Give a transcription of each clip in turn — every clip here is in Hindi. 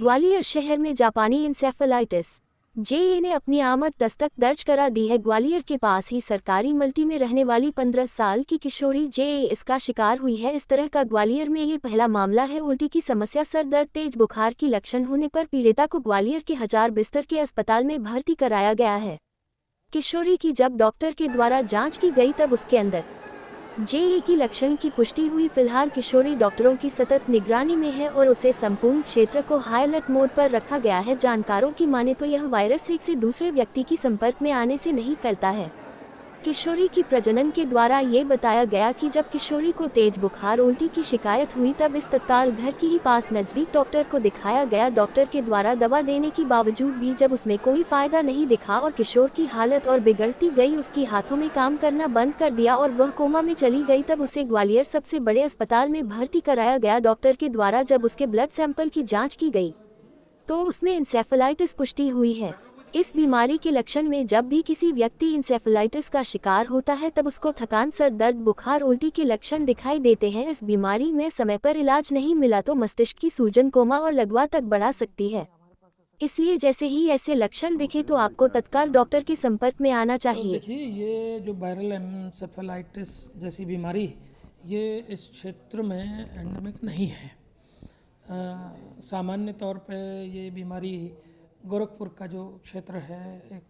ग्वालियर शहर में जापानी इंसेफेलाइटिस जेए ने अपनी आमद दस्तक दर्ज करा दी है। ग्वालियर के पास ही सरकारी मल्टी में रहने वाली 15 साल की किशोरी जेए इसका शिकार हुई है। इस तरह का ग्वालियर में ये पहला मामला है। उल्टी की समस्या, सर दर्द, तेज बुखार की लक्षण होने पर पीड़िता को ग्वालियर के 1000 बिस्तर के अस्पताल में भर्ती कराया गया है। किशोरी की जब डॉक्टर के द्वारा जाँच की गई तब उसके अंदर जेई की लक्षण की पुष्टि हुई। फिलहाल किशोरी डॉक्टरों की सतत निगरानी में है और उसे संपूर्ण क्षेत्र को हाई अलर्ट मोड पर रखा गया है। जानकारों की माने तो यह वायरस एक से दूसरे व्यक्ति की संपर्क में आने से नहीं फैलता है। किशोरी की प्रजनन के द्वारा ये बताया गया कि जब किशोरी को तेज बुखार, उल्टी की शिकायत हुई तब इस तत्काल घर की ही पास नज़दीक डॉक्टर को दिखाया गया। डॉक्टर के द्वारा दवा देने के बावजूद भी जब उसमें कोई फायदा नहीं दिखा और किशोर की हालत और बिगड़ती गई, उसकी हाथों में काम करना बंद कर दिया और वह कोमा में चली गई, तब उसे ग्वालियर सबसे बड़े अस्पताल में भर्ती कराया गया। डॉक्टर के द्वारा जब उसके ब्लड सैंपल की जाँच की गई तो उसमें इंसेफेलाइटिस पुष्टि हुई है। इस बीमारी के लक्षण में जब भी किसी व्यक्ति इंसेफेलाइटिस का शिकार होता है तब उसको थकान, सर दर्द, बुखार, उल्टी के लक्षण दिखाई देते हैं। इस बीमारी में समय पर इलाज नहीं मिला तो मस्तिष्क की सूजन, कोमा और लकवा तक बढ़ा सकती है। इसलिए जैसे ही ऐसे लक्षण दिखे तो आपको तत्काल डॉक्टर के संपर्क में आना तो चाहिए। देखिए, ये जो वायरल एन्सेफेलाइटिस जैसी बीमारी, ये इस क्षेत्र में एंडेमिक नहीं है। सामान्य तौर पे ये बीमारी गोरखपुर का जो क्षेत्र है, एक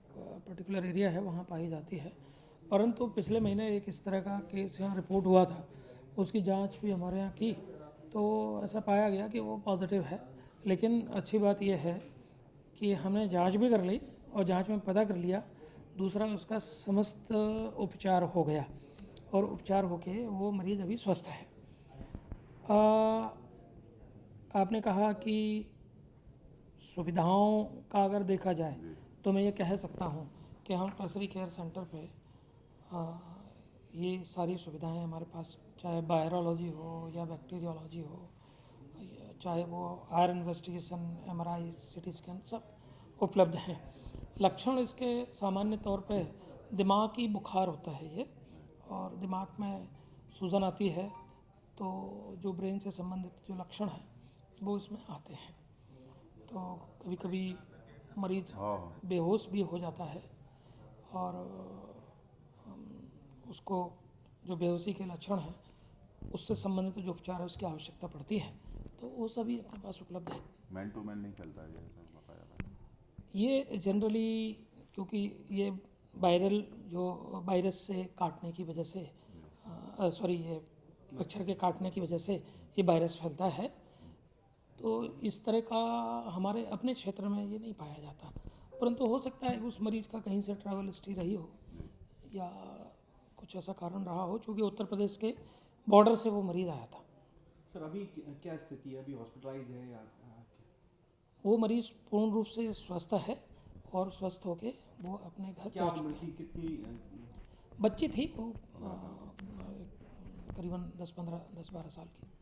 पर्टिकुलर एरिया है, वहाँ पाई जाती है। परंतु पिछले महीने एक इस तरह का केस यहाँ रिपोर्ट हुआ था, उसकी जांच भी हमारे यहाँ की तो ऐसा पाया गया कि वो पॉजिटिव है। लेकिन अच्छी बात यह है कि हमने जांच भी कर ली और जांच में पता कर लिया, दूसरा उसका समस्त उपचार हो गया और उपचार होके वो मरीज़ अभी स्वस्थ है। आपने कहा कि सुविधाओं का अगर देखा जाए तो मैं ये कह सकता हूँ कि हम टर्सरी केयर सेंटर पे ये सारी सुविधाएं हमारे पास, चाहे वायरोलॉजी हो या बैक्टीरियोलॉजी हो, चाहे वो आयर इन्वेस्टिगेशन, एमआरआई, सीटी स्कैन, सब उपलब्ध हैं। लक्षण इसके सामान्य तौर पे दिमागी बुखार होता है ये, और दिमाग में सूजन आती है, तो जो ब्रेन से संबंधित जो लक्षण हैं वो इसमें आते हैं। तो कभी कभी मरीज बेहोश भी हो जाता है और उसको जो बेहोशी के लक्षण हैं उससे संबंधित जो उपचार है उसकी आवश्यकता पड़ती है, तो वो सभी अपने पास उपलब्ध है। मैन टू मैन नहीं फैलता है जैसा बताया जाता है। ये जनरली, क्योंकि ये वायरल जो वायरस से काटने की वजह से, ये मच्छर के काटने की वजह से ये वायरस फैलता है। तो इस तरह का हमारे अपने क्षेत्र में ये नहीं पाया जाता, परंतु हो सकता है कि उस मरीज़ का कहीं से ट्रैवल हिस्ट्री रही हो या कुछ ऐसा कारण रहा हो, चूँकि उत्तर प्रदेश के बॉर्डर से वो मरीज़ आया था। सर अभी क्या स्थिति है, अभी हॉस्पिटलाइज है या वो मरीज़ पूर्ण रूप से स्वस्थ है और स्वस्थ होके वो अपने घर क्या पहुँच उम्र चुके की, हैं। कितनी बच्ची थी वो, करीबन 10-12 साल की।